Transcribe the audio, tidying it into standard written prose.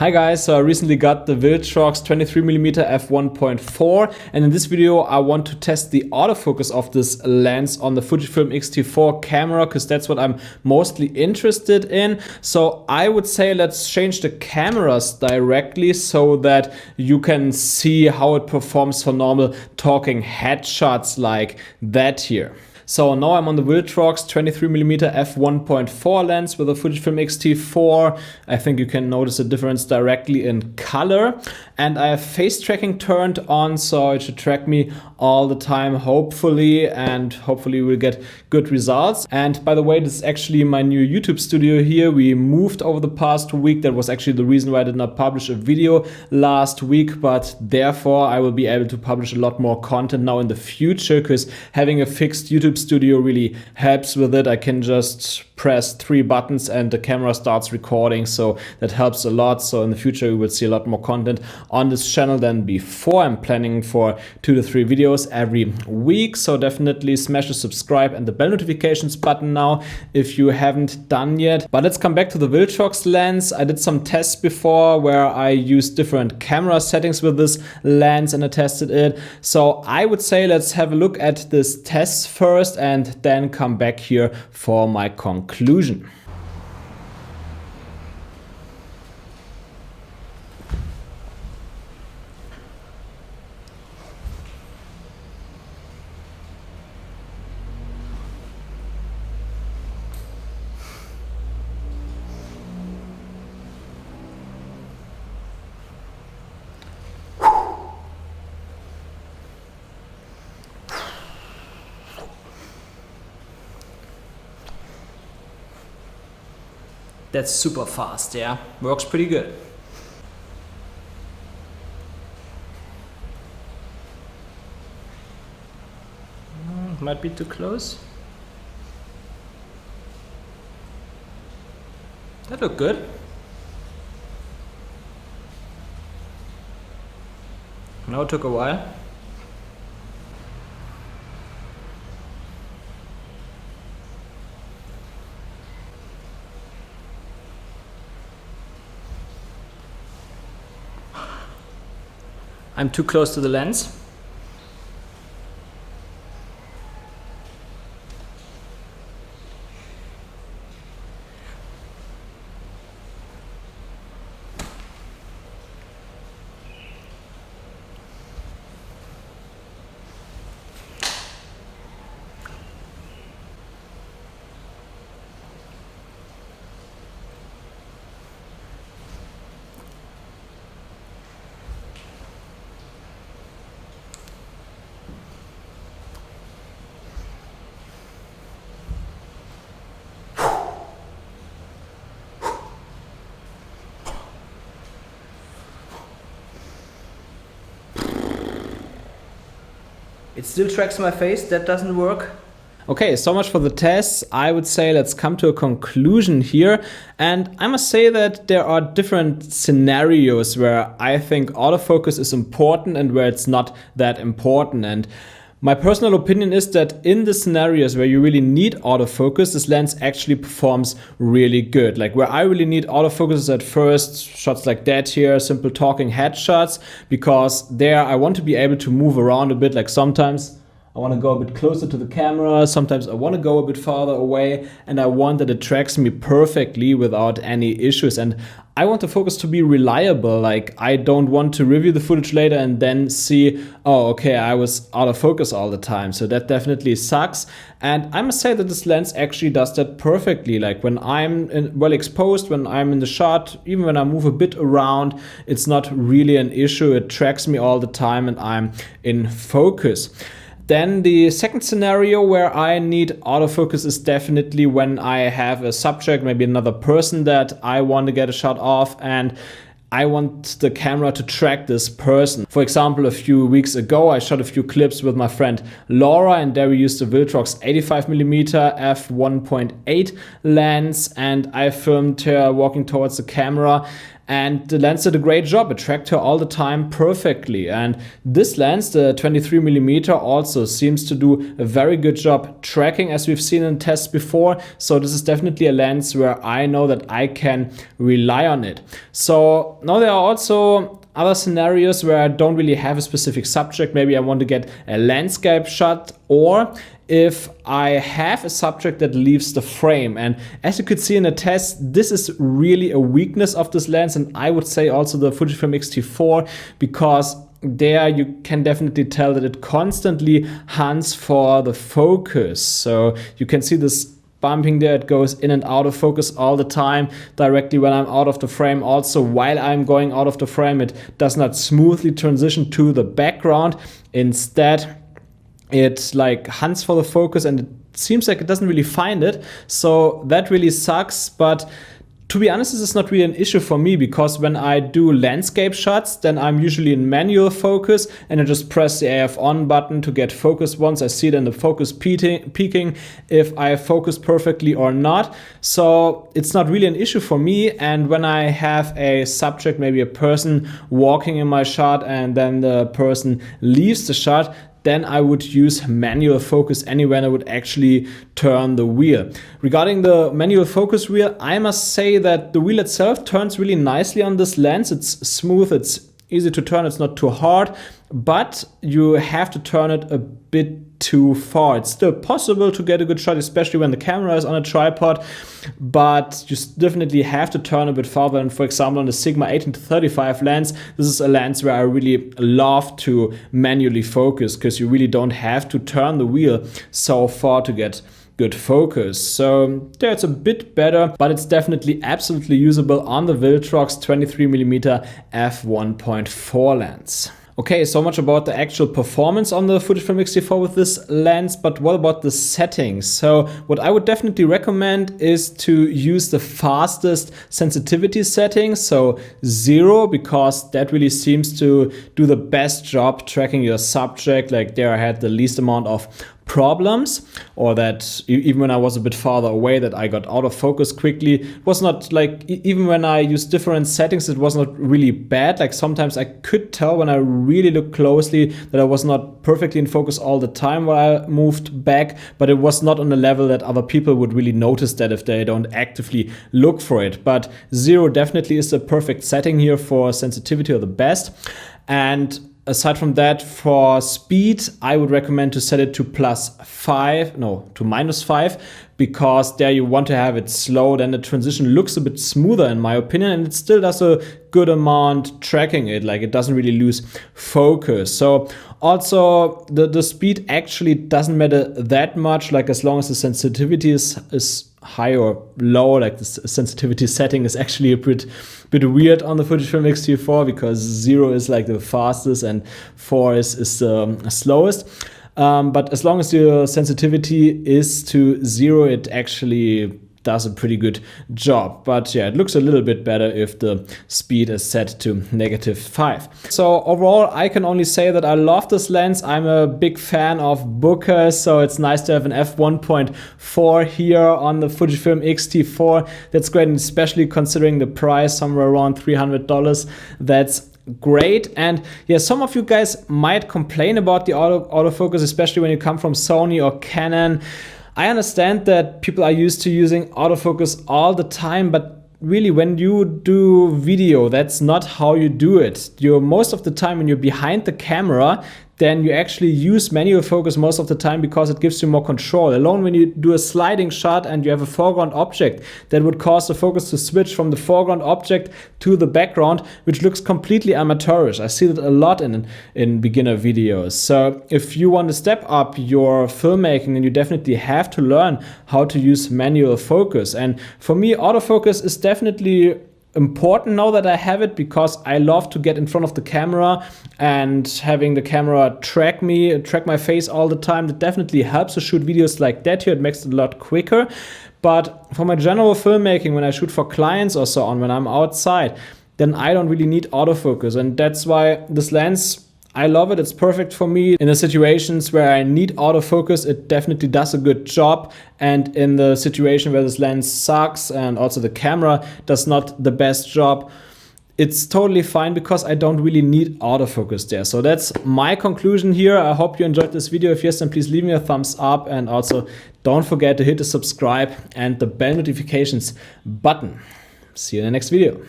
Hi guys, so I recently got the Viltrox 23mm F1.4 and in this video I want to test the autofocus of this lens on the Fujifilm X-T4 camera because that's what I'm mostly interested in. So I would say let's change the cameras directly so that you can see how it performs for normal talking headshots like that here. So now I'm on the Viltrox 23mm F1.4 lens with a Fujifilm X-T4. I think you can notice a difference directly in color. And I have face tracking turned on, so it should track me all the time, hopefully, and hopefully we'll get good results. And by the way, this is actually my new YouTube studio here. We moved over the past week. That was actually the reason why I did not publish a video last week, but therefore I will be able to publish a lot more content now in the future because having a fixed YouTube studio really helps with it. I can just press 3 buttons and the camera starts recording, so that helps a lot. So in the future we will see a lot more content on this channel than before. I'm planning for 2 to 3 videos every week, so definitely smash the subscribe and the bell notifications button now if you haven't done yet. But let's come back to the Viltrox lens. I did some tests before where I used different camera settings with this lens and I tested it. So I would say let's have a look at this test first and then come back here for my conclusion. That's super fast, yeah. Works pretty good. Might be too close. That looked good. Now it took a while. I'm too close to the lens. It still tracks my face, that doesn't work. Okay, so much for the tests. I would say let's come to a conclusion here. And I must say that there are different scenarios where I think autofocus is important and where it's not that important. And my personal opinion is that in the scenarios where you really need autofocus, this lens actually performs really good. Like where I really need autofocus is at first shots like that here, simple talking headshots, because there I want to be able to move around a bit. Like sometimes I want to go a bit closer to the camera, sometimes I want to go a bit farther away, and I want that it tracks me perfectly without any issues. And I want the focus to be reliable. Like I don't want to review the footage later and then see, oh, okay, I was out of focus all the time. So that definitely sucks. And I must say that this lens actually does that perfectly. Like when I'm well exposed, when I'm in the shot, even when I move a bit around, it's not really an issue. It tracks me all the time and I'm in focus. Then the second scenario where I need autofocus is definitely when I have a subject, maybe another person that I want to get a shot of and I want the camera to track this person. For example, a few weeks ago, I shot a few clips with my friend Laura, and there we used the Viltrox 85mm f1.8 lens, and I filmed her walking towards the camera. and the lens did a great job. It tracked her all the time perfectly. And this lens, the 23mm, also seems to do a very good job tracking, as we've seen in tests before. So this is definitely a lens where I know that I can rely on it. So now there are also other scenarios where I don't really have a specific subject. Maybe I want to get a landscape shot, or if I have a subject that leaves the frame. And as you could see in the test, this is really a weakness of this lens, and I would say also the Fujifilm X-T4, because there you can definitely tell that it constantly hunts for the focus. So you can see this bumping there, it goes in and out of focus all the time, directly when I'm out of the frame. Also, while I'm going out of the frame, it does not smoothly transition to the background. Instead, it like hunts for the focus, and it seems like it doesn't really find it. So that really sucks. But to be honest, this is not really an issue for me, because when I do landscape shots, then I'm usually in manual focus, and I just press the AF on button to get focus once I see then the focus peaking if I focus perfectly or not. So it's not really an issue for me. And when I have a subject, maybe a person walking in my shot, and then the person leaves the shot, then I would use manual focus anyway, and I would actually turn the wheel. Regarding the manual focus wheel, I must say that the wheel itself turns really nicely on this lens. It's smooth, it's easy to turn, it's not too hard, but you have to turn it a bit too far. It's still possible to get a good shot, especially when the camera is on a tripod, but you definitely have to turn a bit farther. And for example, on the Sigma 18-35 lens, this is a lens where I really love to manually focus, because you really don't have to turn the wheel so far to get good focus. So there it's a bit better, but it's definitely absolutely usable on the Viltrox 23mm F1.4 lens. Okay, so much about the actual performance on the Fujifilm X-T4 with this lens, but what about the settings? So what I would definitely recommend is to use the fastest sensitivity setting, so 0, because that really seems to do the best job tracking your subject. Like there I had the least amount of problems, or that even when I was a bit farther away, that I got out of focus quickly. It was not like, even when I used different settings, it was not really bad. Like sometimes I could tell when I really looked closely that I was not perfectly in focus all the time while I moved back, but it was not on a level that other people would really notice that if they don't actively look for it. But 0 definitely is the perfect setting here for sensitivity, or the best. And aside from that, for speed, I would recommend to set it to -5, because there you want to have it slow. Then the transition looks a bit smoother in my opinion, and it still does a good amount tracking it. Like it doesn't really lose focus. So also the speed actually doesn't matter that much, like as long as the sensitivity is high or low. Like the sensitivity setting is actually a bit weird on the Fujifilm X-T4, because 0 is like the fastest and 4 is the slowest. But as long as your sensitivity is to 0, it actually does a pretty good job. But yeah, it looks a little bit better if the speed is set to -5. So overall, I can only say that I love this lens. I'm a big fan of bokeh, so it's nice to have an f1.4 here on the Fujifilm X-T4. That's great, and especially considering the price, somewhere around $300. That's great. And yeah, some of you guys might complain about the autofocus, especially when you come from Sony or Canon. I understand that people are used to using autofocus all the time, but really when you do video, that's not how you do it. Most of the time when you're behind the camera, then you actually use manual focus most of the time, because it gives you more control. Alone when you do a sliding shot and you have a foreground object, that would cause the focus to switch from the foreground object to the background, which looks completely amateurish. I see that a lot in beginner videos. So if you want to step up your filmmaking, then you definitely have to learn how to use manual focus. And for me, autofocus is definitely important now that I have it, because I love to get in front of the camera, and having the camera track my face all the time, that definitely helps to shoot videos like that here. It makes it a lot quicker. But for my general filmmaking, when I shoot for clients or so on, when I'm outside, then I don't really need autofocus. And that's why this lens, I love it. It's perfect for me. In the situations where I need autofocus, it definitely does a good job. And in the situation where this lens sucks and also the camera does not the best job, it's totally fine because I don't really need autofocus there. So that's my conclusion here. I hope you enjoyed this video. If yes, then please leave me a thumbs up, and also don't forget to hit the subscribe and the bell notifications button. See you in the next video.